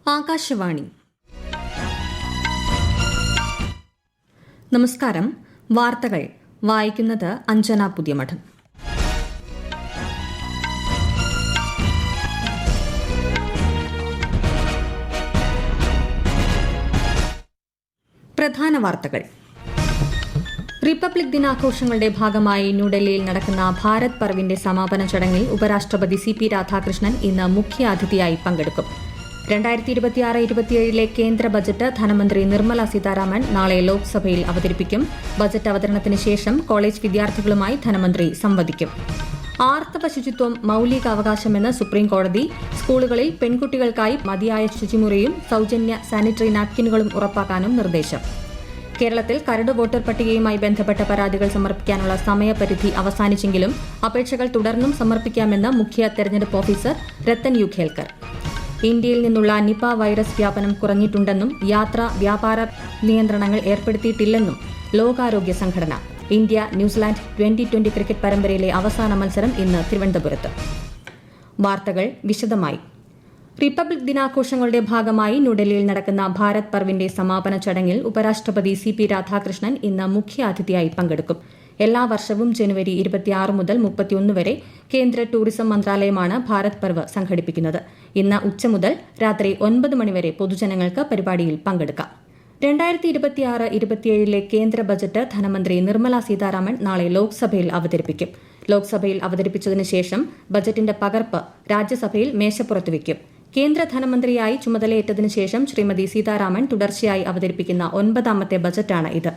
ആകാശവാണി. നമസ്കാരം. വാർത്തകൾ വായിക്കുന്നത് അഞ്ജന പുതിയമഠം. പ്രധാന വാർത്തകൾ. റിപ്പബ്ലിക് ദിനാഘോഷങ്ങളുടെ ഭാഗമായി ന്യൂഡൽഹിയിൽ നടക്കുന്ന ഭാരത് പർവിന്റെ സമാപന ചടങ്ങിൽ ഉപരാഷ്ട്രപതി CP രാധാകൃഷ്ണൻ ഇന്ന് മുഖ്യാതിഥിയായി പങ്കെടുക്കും. 2026-27 കേന്ദ്ര ബജറ്റ് ധനമന്ത്രി നിർമ്മല സീതാരാമൻ നാളെ ലോക്സഭയിൽ അവതരിപ്പിക്കും. ബജറ്റ് അവതരണത്തിന് ശേഷം കോളേജ് വിദ്യാർത്ഥികളുമായി ധനമന്ത്രി സംവദിക്കും. ആർത്തവ ശുചിത്വം മൌലികാവകാശമെന്ന് സുപ്രീംകോടതി. സ്കൂളുകളിൽ പെൺകുട്ടികൾക്കായി മതിയായ ശുചിമുറിയും സൌജന്യ സാനിറ്ററി നാപ്കിനുകളും ഉറപ്പാക്കാനും നിർദ്ദേശം. കേരളത്തിൽ കരട് വോട്ടർ പട്ടികയുമായി ബന്ധപ്പെട്ട പരാതികൾ സമർപ്പിക്കാനുള്ള സമയപരിധി അവസാനിച്ചെങ്കിലും അപേക്ഷകൾ തുടർന്നും സമർപ്പിക്കാമെന്ന് മുഖ്യ തെരഞ്ഞെടുപ്പ് ഓഫീസർ രത്തൻ യു ഖേൽക്കർ. ഇന്ത്യയിൽ നിന്നുള്ള നിപ വൈറസ് വ്യാപനം കുറഞ്ഞിട്ടുണ്ടെന്നും യാത്രാ വ്യാപാര നിയന്ത്രണങ്ങൾ ഏർപ്പെടുത്തിയിട്ടില്ലെന്നും ലോകാരോഗ്യ സംഘടന. ഇന്ത്യ ന്യൂസിലാൻഡ് 2020 ക്രിക്കറ്റ് പരമ്പരയിലെ അവസാന മത്സരം ഇന്ന് തിരുവനന്തപുരത്ത്. വാർത്തകൾ വിശദമായി. റിപ്പബ്ലിക് ദിനാഘോഷങ്ങളുടെ ഭാഗമായി ന്യൂഡൽഹിയിൽ നടക്കുന്ന ഭാരത് പർവിന്റെ സമാപന ചടങ്ങിൽ ഉപരാഷ്ട്രപതി CP രാധാകൃഷ്ണൻ ഇന്ന് മുഖ്യാതിഥിയായി പങ്കെടുക്കും. എല്ലാ വർഷവും ജനുവരി 26 മുതൽ 31 വരെ കേന്ദ്ര ടൂറിസം മന്ത്രാലയമാണ് ഭാരത് പർവ് സംഘടിപ്പിക്കുന്നത്. ഇന്ന് ഉച്ച മുതൽ രാത്രി 9 മണിവരെ പൊതുജനങ്ങൾക്ക് പരിപാടിയിൽ പങ്കെടുക്കാം. 2026-27 കേന്ദ്ര ബജറ്റ് ധനമന്ത്രി നിർമ്മല സീതാരാമൻ നാളെ ലോക്സഭയിൽ അവതരിപ്പിക്കും. ലോക്സഭയിൽ അവതരിപ്പിച്ചതിനു ശേഷം ബജറ്റിന്റെ പകർപ്പ് രാജ്യസഭയിൽ മേശപ്പുറത്ത് വയ്ക്കും. കേന്ദ്ര ധനമന്ത്രിയായി ചുമതലയേറ്റതിനു ശേഷം ശ്രീമതി സീതാരാമൻ തുടർച്ചയായി അവതരിപ്പിക്കുന്ന 9ാമത്തെ ബജറ്റാണ് ഇത്.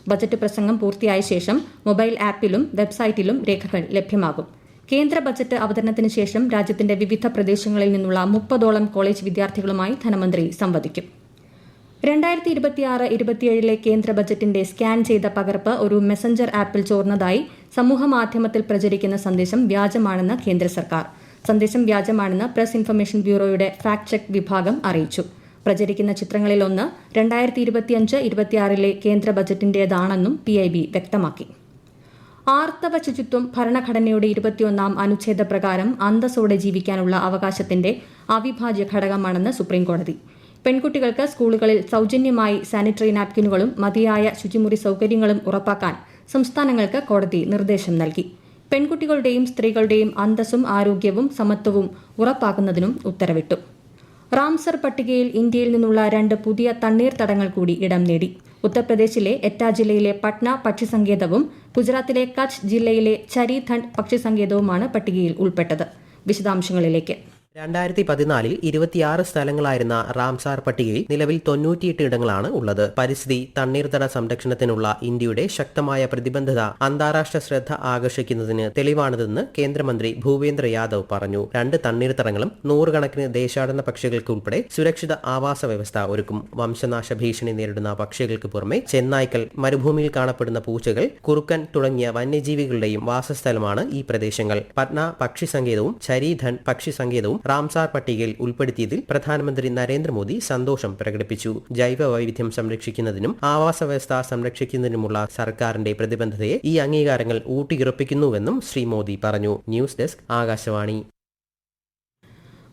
ബജറ്റ് പ്രസംഗം പൂർത്തിയായ ശേഷം മൊബൈൽ ആപ്പിലും വെബ്സൈറ്റിലും രേഖകൾ ലഭ്യമാകും. കേന്ദ്ര ബജറ്റ് അവതരണത്തിന് ശേഷം രാജ്യത്തിന്റെ വിവിധ പ്രദേശങ്ങളിൽ നിന്നുള്ള 30ഓളം കോളേജ് വിദ്യാർത്ഥികളുമായി ധനമന്ത്രി സംവദിക്കും. 2026-27 കേന്ദ്ര ബജറ്റിന്റെ സ്കാൻ ചെയ്ത പകർപ്പ് ഒരു മെസഞ്ചർ ആപ്പിൽ ചോർന്നതായി സമൂഹമാധ്യമത്തിൽ പ്രചരിക്കുന്ന സന്ദേശം വ്യാജമാണെന്ന് കേന്ദ്ര സർക്കാർ. സന്ദേശം വ്യാജമാണെന്ന് പ്രസ് ഇൻഫർമേഷൻ ബ്യൂറോയുടെ ഫാക്ട് ചെക്ക് വിഭാഗം അറിയിച്ചു. പ്രചരിക്കുന്ന ചിത്രങ്ങളിലൊന്ന് 2025-26 കേന്ദ്ര ബജറ്റിന്റേതാണെന്നും PIB വ്യക്തമാക്കി. ആർത്തവ ശുചിത്വം ഭരണഘടനയുടെ 21ാം അനുച്ഛേദ പ്രകാരം അന്തസ്സോടെ ജീവിക്കാനുള്ള അവകാശത്തിന്റെ അവിഭാജ്യ ഘടകമാണെന്ന് സുപ്രീംകോടതി. പെൺകുട്ടികൾക്ക് സ്കൂളുകളിൽ സൌജന്യമായി സാനിറ്ററി നാപ്കിനുകളും മതിയായ ശുചിമുറി സൌകര്യങ്ങളും ഉറപ്പാക്കാൻ സംസ്ഥാനങ്ങൾക്ക് കോടതി നിർദ്ദേശം നൽകി. പെൺകുട്ടികളുടെയും സ്ത്രീകളുടെയും അന്തസ്സും ആരോഗ്യവും സമത്വവും ഉറപ്പാക്കുന്നതിനും ഉത്തരവിട്ടു. റാംസർ പട്ടികയിൽ ഇന്ത്യയിൽ നിന്നുള്ള 2 പുതിയ തണ്ണീർത്തടങ്ങൾ കൂടി ഇടം നേടി. ഉത്തർപ്രദേശിലെ എറ്റ ജില്ലയിലെ പട്ന പക്ഷിസങ്കേതവും ഗുജറാത്തിലെ കച്ച് ജില്ലയിലെ ചരിധണ്ട് പക്ഷിസങ്കേതവുമാണ് പട്ടികയിൽ ഉൾപ്പെട്ടത്. വിശദാംശങ്ങളിലേക്ക്. 2014 26 സ്ഥലങ്ങളായിരുന്ന റാംസാർ പട്ടികയിൽ നിലവിൽ 98 ഇടങ്ങളാണ് ഉള്ളത്. പരിസ്ഥിതി തണ്ണീർത്തട സംരക്ഷണത്തിനുള്ള ഇന്ത്യയുടെ ശക്തമായ പ്രതിബദ്ധത അന്താരാഷ്ട്ര ശ്രദ്ധ ആകർഷിക്കുന്നതിന് തെളിവാണിതെന്ന് കേന്ദ്രമന്ത്രി ഭൂപേന്ദ്ര യാദവ് പറഞ്ഞു. 2 തണ്ണീർത്തടങ്ങളും 100 കണക്കിന് ദേശാടന പക്ഷികൾക്ക് ഉൾപ്പെടെ സുരക്ഷിത ആവാസ വ്യവസ്ഥ ഒരുക്കും. വംശനാശ ഭീഷണി നേരിടുന്ന പക്ഷികൾക്ക് പുറമെ ചെന്നായ്ക്കൾ, മരുഭൂമിയിൽ കാണപ്പെടുന്ന പൂച്ചകൾ, കുറുക്കൻ തുടങ്ങിയ വന്യജീവികളുടെയും വാസസ്ഥലമാണ് ഈ പ്രദേശങ്ങൾ. പട്ന പക്ഷിസങ്കേതവും ചരിധണ്ട് പക്ഷിസങ്കേതവും റാംസാർ പട്ടികയിൽ ഉൾപ്പെടുത്തിയതിൽ പ്രധാനമന്ത്രി നരേന്ദ്രമോദി സന്തോഷം പ്രകടിപ്പിച്ചു. ജൈവ വൈവിധ്യം സംരക്ഷിക്കുന്നതിനും ആവാസ വ്യവസ്ഥ സംരക്ഷിക്കുന്നതിനുമുള്ള സർക്കാരിന്റെ പ്രതിബദ്ധതയെ ഈ അംഗീകാരങ്ങൾ ഊട്ടിയുറപ്പിക്കുന്നുവെന്നും ശ്രീ മോദി പറഞ്ഞു. News desk Akashvani.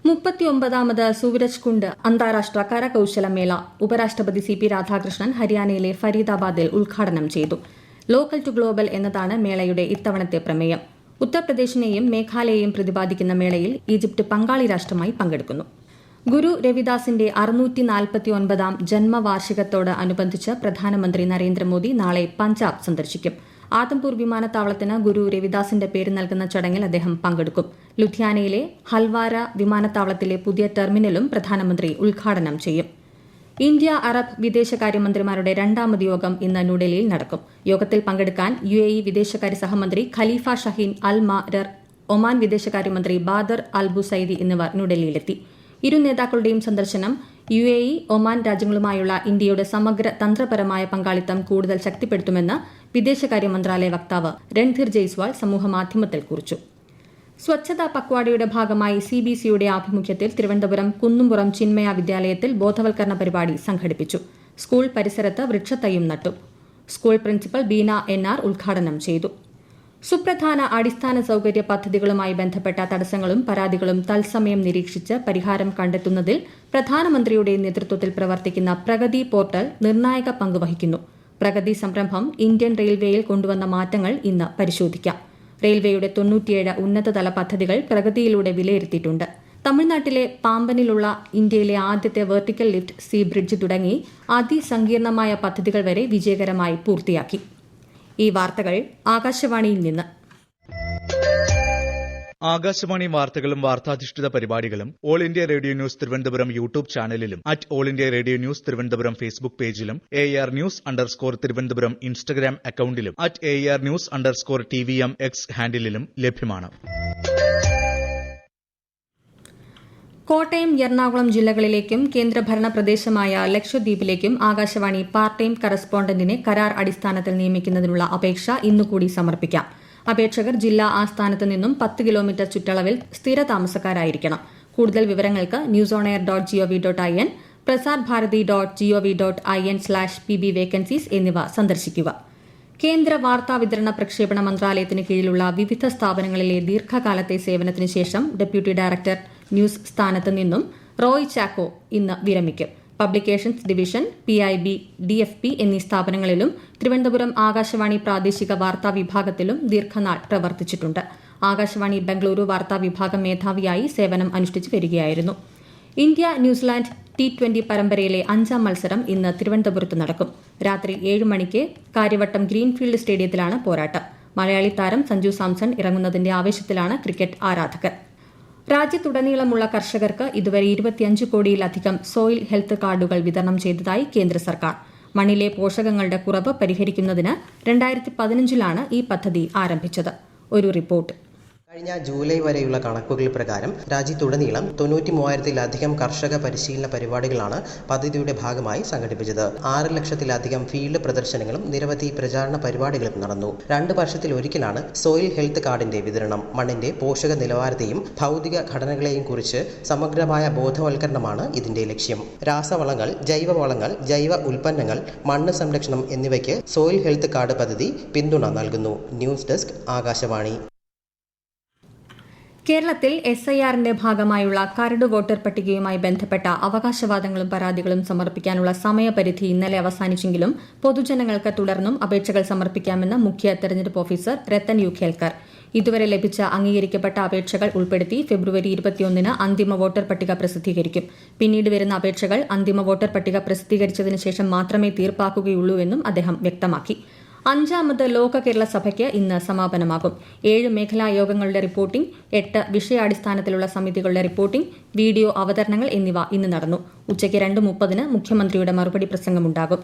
39ാമത് സൂരജ് കുണ്ട് അന്താരാഷ്ട്ര കരകൌശല മേള ഉപരാഷ്ട്രപതി CP രാധാകൃഷ്ണൻ ഹരിയാനയിലെ ഫരീദാബാദിൽ ഉദ്ഘാടനം ചെയ്തു. ലോക്കൽ ടു ഗ്ലോബൽ എന്നതാണ് മേളയുടെ ഇത്തവണത്തെ പ്രമേയം. ഉത്തർപ്രദേശിനെയും മേഘാലയയെയും പ്രതിപാദിക്കുന്ന മേളയിൽ ഈജിപ്ത് പങ്കാളി രാഷ്ട്രമായി പങ്കെടുക്കുന്നു. ഗുരു രവിദാസിന്റെ 649ാം ജന്മവാർഷികത്തോട് അനുബന്ധിച്ച് പ്രധാനമന്ത്രി നരേന്ദ്രമോദി നാളെ പഞ്ചാബ് സന്ദർശിക്കും. ആദംപൂർ വിമാനത്താവളത്തിന് ഗുരു രവിദാസിന്റെ പേര് നൽകുന്ന ചടങ്ങിൽ അദ്ദേഹം പങ്കെടുക്കും. ലുധിയാനയിലെ ഹൽവാര വിമാനത്താവളത്തിലെ പുതിയ ടെർമിനലും പ്രധാനമന്ത്രി ഉദ്ഘാടനം ചെയ്യും. ഇന്ത്യ അറബ് വിദേശകാര്യമന്ത്രിമാരുടെ 2ാമത് യോഗം ഇന്ന് ന്യൂഡൽഹിയിൽ നടക്കും. യോഗത്തിൽ പങ്കെടുക്കാൻ UAE വിദേശകാര്യ സഹമന്ത്രി ഖലീഫ ഷഹീൻ അൽ മാരർ, ഒമാൻ വിദേശകാര്യമന്ത്രി ബാദർ അൽ ബുസൈദി എന്നിവർ ന്യൂഡൽഹിയിലെത്തി. ഇരു നേതാക്കളുടെയും സന്ദർശനം UAE, ഒമാൻ രാജ്യങ്ങളുമായുള്ള ഇന്ത്യയുടെ സമഗ്ര തന്ത്രപരമായ പങ്കാളിത്തം കൂടുതൽ ശക്തിപ്പെടുത്തുമെന്ന് വിദേശകാര്യ മന്ത്രാലയ വക്താവ് രൺധീർ ജയ്സ്വാൾ സമൂഹമാധ്യമത്തിൽ കുറിച്ചു. സ്വച്ഛതാ പക്വാടയുടെ ഭാഗമായി CBCയുടെ ആഭിമുഖ്യത്തിൽ തിരുവനന്തപുരം കുന്നുംപുറം ചിന്മയ വിദ്യാലയത്തിൽ ബോധവൽക്കരണ പരിപാടി സംഘടിപ്പിച്ചു. സ്കൂൾ പരിസരത്ത് വൃക്ഷത്തൈയും നട്ടു. സ്കൂൾ പ്രിൻസിപ്പൽ ബീന NR ഉദ്ഘാടനം ചെയ്തു. സുപ്രധാന അടിസ്ഥാന സൌകര്യ പദ്ധതികളുമായി ബന്ധപ്പെട്ട തടസ്സങ്ങളും പരാതികളും തത്സമയം നിരീക്ഷിച്ച് പരിഹാരം കണ്ടെത്തുന്നതിൽ പ്രധാനമന്ത്രിയുടെ നേതൃത്വത്തിൽ പ്രവർത്തിക്കുന്ന പ്രഗതി പോർട്ടൽ നിർണായക പങ്കുവഹിക്കുന്നു. പ്രഗതി സംരംഭം ഇന്ത്യൻ റെയിൽവേയിൽ കൊണ്ടുവന്ന മാറ്റങ്ങൾ ഇന്ന് പരിശോധിക്കാം. റെയിൽവേയുടെ 97 ഉന്നതതല പദ്ധതികൾ പ്രഗതിയിലൂടെ വിലയിരുത്തിയിട്ടുണ്ട്. തമിഴ്നാട്ടിലെ പാമ്പനിലുള്ള ഇന്ത്യയിലെ ആദ്യത്തെ വെർട്ടിക്കൽ ലിഫ്റ്റ് സീ ബ്രിഡ്ജ് തുടങ്ങി അതിസങ്കീർണമായ പദ്ധതികൾ വരെ വിജയകരമായി പൂർത്തിയാക്കി. ഈ വാർത്തകൾ ആകാശവാണിയിൽ നിന്ന്. ആകാശവാണി വാർത്തകളും വാർത്താധിഷ്ഠിത പരിപാടികളും all India radio news Thiruvananthapuram YouTube ചാനലിലും all India radio news Thiruvananthapuram Facebook പേജിലും AR News_ തിരുവനന്തപുരം ഇൻസ്റ്റഗ്രാം അക്കൌണ്ടിലും AR News_TVM X ഹാൻഡിലും ലഭ്യമാണ്. കോട്ടയം, എറണാകുളം ജില്ലകളിലേക്കും കേന്ദ്രഭരണ പ്രദേശമായ ലക്ഷദ്വീപിലേക്കും ആകാശവാണി പാർട്ട് ടൈം കറസ്പോണ്ടന്റിനെ കരാർ അടിസ്ഥാനത്തിൽ നിയമിക്കുന്നതിനുള്ള അപേക്ഷ ഇന്നുകൂടി സമർപ്പിക്കാം. അപേക്ഷകർ ജില്ലാ ആസ്ഥാനത്ത് നിന്നും 10 കിലോമീറ്റർ ചുറ്റളവിൽ സ്ഥിരതാമസക്കാരായിരിക്കണം. കൂടുതൽ വിവരങ്ങൾക്ക് newsonair.gov.in, prasarbharati.gov.in/pb vacancies എന്നിവ സന്ദർശിക്കുക. കേന്ദ്ര വാർത്താവിതരണ പ്രക്ഷേപണ മന്ത്രാലയത്തിന് കീഴിലുള്ള വിവിധ സ്ഥാപനങ്ങളിലെ ദീർഘകാലത്തെ സേവനത്തിന് ശേഷം ഡെപ്യൂട്ടി ഡയറക്ടർ ന്യൂസ് സ്ഥാനത്ത് നിന്നും റോയ് ചാക്കോ ഇന്ന് വിരമിക്കും. പബ്ലിക്കേഷൻസ് ഡിവിഷൻ, PIB, DFP എന്നീ സ്ഥാപനങ്ങളിലും തിരുവനന്തപുരം ആകാശവാണി പ്രാദേശിക വാർത്താ വിഭാഗത്തിലും ദീർഘനാൾ പ്രവർത്തിച്ചിട്ടുണ്ട്. ആകാശവാണി ബംഗളൂരു വാർത്താ വിഭാഗം മേധാവിയായി സേവനം അനുഷ്ഠിച്ചു വരികയായിരുന്നു. ഇന്ത്യ ന്യൂസിലാൻഡ് T20 പരമ്പരയിലെ 5ാം മത്സരം ഇന്ന് തിരുവനന്തപുരത്ത് നടക്കും. രാത്രി 7 മണിക്ക് കാര്യവട്ടം ഗ്രീൻഫീൽഡ് സ്റ്റേഡിയത്തിലാണ് പോരാട്ടം. മലയാളി താരം സഞ്ജു സാംസൺ ഇറങ്ങുന്നതിന്റെ ആവേശത്തിലാണ് ക്രിക്കറ്റ് ആരാധകർ. രാജ്യത്തുടനീളമുള്ള കർഷകർക്ക് ഇതുവരെ 25 കോടിയിലധികം സോയിൽ ഹെൽത്ത് കാർഡുകൾ വിതരണം ചെയ്തതായി കേന്ദ്ര സർക്കാർ. മണ്ണിലെ പോഷകങ്ങളുടെ കുറവ് പരിഹരിക്കുന്നതിന് 2015 ഈ പദ്ധതി ആരംഭിച്ചത്. ഒരു റിപ്പോർട്ട്. കഴിഞ്ഞ ജൂലൈ വരെയുള്ള കണക്കുകൾ പ്രകാരം രാജ്യത്തുടനീളം 93,000-ലധികം കർഷക പരിശീലന പരിപാടികളാണ് പദ്ധതിയുടെ ഭാഗമായി സംഘടിപ്പിച്ചത്. 6 ലക്ഷത്തിലധികം ഫീൽഡ് പ്രദർശനങ്ങളും നിരവധി പ്രചാരണ പരിപാടികളും നടന്നു. 2 വർഷത്തിലൊരിക്കലാണ് സോയിൽ ഹെൽത്ത് കാർഡിന്റെ വിതരണം. മണ്ണിന്റെ പോഷക നിലവാരത്തെയും ഭൗതിക ഘടനകളെയും കുറിച്ച് സമഗ്രമായ ബോധവൽക്കരണമാണ് ഇതിന്റെ ലക്ഷ്യം. രാസവളങ്ങൾ, ജൈവവളങ്ങൾ, ജൈവ ഉൽപ്പന്നങ്ങൾ, മണ്ണ് സംരക്ഷണം എന്നിവയ്ക്ക് സോയിൽ ഹെൽത്ത് കാർഡ് പദ്ധതി പിന്തുണ നൽകുന്നു. News desk, Akashvani. കേരളത്തിൽ SIRന്റെ ഭാഗമായുള്ള കരട് വോട്ടർ പട്ടികയുമായി ബന്ധപ്പെട്ട അവകാശവാദങ്ങളും പരാതികളും സമർപ്പിക്കാനുള്ള സമയപരിധി ഇന്നലെ അവസാനിച്ചെങ്കിലും പൊതുജനങ്ങൾക്ക് തുടർന്നും അപേക്ഷകൾ സമർപ്പിക്കാമെന്ന് മുഖ്യ തെരഞ്ഞെടുപ്പ് ഓഫീസർ രത്തൻ യു ഖേൽക്കർ. ഇതുവരെ ലഭിച്ച അംഗീകരിക്കപ്പെട്ട അപേക്ഷകൾ ഉൾപ്പെടുത്തി ഫെബ്രുവരി 21 അന്തിമ വോട്ടർ പട്ടിക പ്രസിദ്ധീകരിക്കും. പിന്നീട് വരുന്ന അപേക്ഷകൾ അന്തിമ വോട്ടർ പട്ടിക പ്രസിദ്ധീകരിച്ചതിന് ശേഷം മാത്രമേ തീർപ്പാക്കുകയുള്ളൂവെന്നും അദ്ദേഹം വ്യക്തമാക്കി. 5ാമത് ലോക കേരള സഭയ്ക്ക് ഇന്ന് സമാപനമാകും. 7 മേഖലാ യോഗങ്ങളുടെ റിപ്പോർട്ടിംഗ്, 8 വിഷയാടിസ്ഥാനത്തിലുള്ള സമിതികളുടെ റിപ്പോർട്ടിംഗ്, വീഡിയോ അവതരണങ്ങൾ എന്നിവ ഇന്ന് നടന്നു. ഉച്ചയ്ക്ക് 2:30 മുഖ്യമന്ത്രിയുടെ മറുപടി പ്രസംഗമുണ്ടാകും.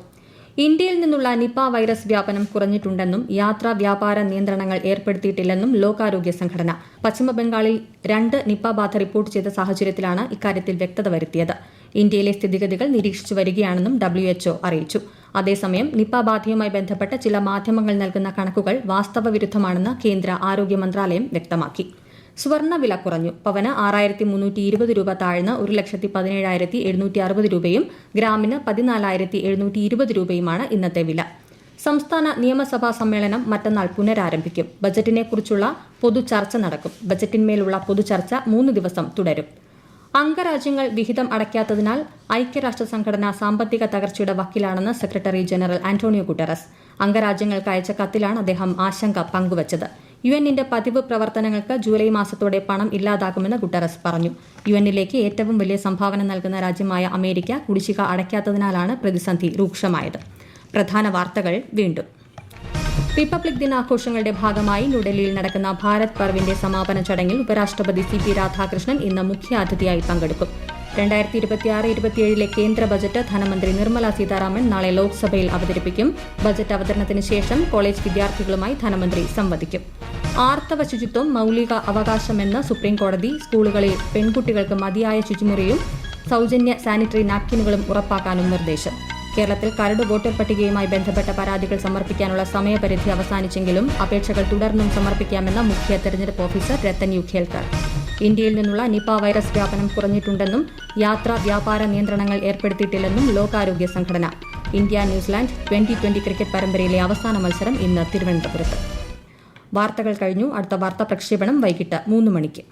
ഇന്ത്യയിൽ നിന്നുള്ള നിപ വൈറസ് വ്യാപനം കുറഞ്ഞിട്ടുണ്ടെന്നും യാത്രാ വ്യാപാര നിയന്ത്രണങ്ങൾ ഏർപ്പെടുത്തിയിട്ടില്ലെന്നും ലോകാരോഗ്യ സംഘടന. പശ്ചിമബംഗാളിൽ 2 നിപ ബാധ റിപ്പോർട്ട് ചെയ്ത സാഹചര്യത്തിലാണ് ഇക്കാര്യത്തിൽ വ്യക്തത വരുത്തിയത്. ഇന്ത്യയിലെ സ്ഥിതിഗതികൾ നിരീക്ഷിച്ചു വരികയാണെന്നും WHO അറിയിച്ചു. അതേസമയം നിപ ബാധയുമായി ബന്ധപ്പെട്ട ചില മാധ്യമങ്ങൾ നൽകുന്ന കണക്കുകൾ വാസ്തവവിരുദ്ധമാണെന്ന് കേന്ദ്ര ആരോഗ്യ മന്ത്രാലയം വ്യക്തമാക്കി. സ്വർണ്ണവില കുറഞ്ഞു. പവന് 6,320 രൂപ താഴ്ന്ന് 1,17,760 രൂപയും ഗ്രാമിന് 14,720 രൂപയുമാണ് ഇന്നത്തെ വില. സംസ്ഥാന നിയമസഭാ സമ്മേളനം മറ്റന്നാൾ പുനരാരംഭിക്കും. ബജറ്റിനെക്കുറിച്ചുള്ള പൊതുചർച്ച നടക്കും. ബജറ്റിന്മേലുള്ള പൊതുചർച്ച 3 ദിവസം തുടരും. അംഗരാജ്യങ്ങൾ വിഹിതം അടയ്ക്കാത്തതിനാൽ ഐക്യരാഷ്ട്ര സംഘടന സാമ്പത്തിക തകർച്ചയുടെ വക്കിലാണെന്ന് സെക്രട്ടറി ജനറൽ ആന്റോണിയോ ഗുട്ടറസ്. അംഗരാജ്യങ്ങൾക്ക് അയച്ച കത്തിലാണ് അദ്ദേഹം ആശങ്ക പങ്കുവച്ചത്. യുഎന്നിന്റെ പതിവ് പ്രവർത്തനങ്ങൾക്ക് ജൂലൈ മാസത്തോടെ പണം ഇല്ലാതാകുമെന്ന് ഗുട്ടറസ് പറഞ്ഞു. യുഎന്നിലേക്ക് ഏറ്റവും വലിയ സംഭാവന നൽകുന്ന രാജ്യമായ അമേരിക്ക കുടിശ്ശിക അടയ്ക്കാത്തതിനാലാണ് പ്രതിസന്ധി രൂക്ഷമായത്. പ്രധാന വാർത്തകൾ വീണ്ടും. റിപ്പബ്ലിക് ദിനാഘോഷങ്ങളുടെ ഭാഗമായി ന്യൂഡൽഹിയിൽ നടക്കുന്ന ഭാരത് പർവിന്റെ സമാപന ചടങ്ങിൽ ഉപരാഷ്ട്രപതി CP രാധാകൃഷ്ണൻ ഇന്ന് മുഖ്യാതിഥിയായി പങ്കെടുക്കും. 2026-27 കേന്ദ്ര ബജറ്റ് ധനമന്ത്രി നിർമ്മല സീതാരാമൻ നാളെ ലോക്സഭയിൽ അവതരിപ്പിക്കും. ബജറ്റ് അവതരണത്തിന് ശേഷം കോളേജ് വിദ്യാർത്ഥികളുമായി ധനമന്ത്രി സംവദിക്കും. ആർത്തവ ശുചിത്വം മൌലിക അവകാശമെന്ന് സുപ്രീംകോടതി. സ്കൂളുകളിൽ പെൺകുട്ടികൾക്ക് മതിയായ ശുചിമുറിയും സൌജന്യ സാനിറ്ററി നാപ്കിനുകളും ഉറപ്പാക്കാനും നിർദ്ദേശം. കേരളത്തിൽ കരട് വോട്ടർ പട്ടികയുമായി ബന്ധപ്പെട്ട പരാതികൾ സമർപ്പിക്കാനുള്ള സമയപരിധി അവസാനിച്ചെങ്കിലും അപേക്ഷകൾ തുടർന്നും സമർപ്പിക്കാമെന്ന് മുഖ്യ തെരഞ്ഞെടുപ്പ് ഓഫീസർ രത്തൻ യു ഖേൽക്കർ. ഇന്ത്യയിൽ നിന്നുള്ള നിപ വൈറസ് വ്യാപനം കുറഞ്ഞിട്ടുണ്ടെന്നും യാത്രാ വ്യാപാര നിയന്ത്രണങ്ങൾ ഏർപ്പെടുത്തിയിട്ടില്ലെന്നും ലോകാരോഗ്യ സംഘടന. ഇന്ത്യ ന്യൂസിലാൻഡ് 2020 ക്രിക്കറ്റ് പരമ്പരയിലെ അവസാന മത്സരം ഇന്ന് തിരുവനന്തപുരത്ത്. വാർത്തകൾ കഴിഞ്ഞു. അടുത്ത വാർത്താ പ്രക്ഷേപണം വൈകിട്ട് 3 മണിക്ക്.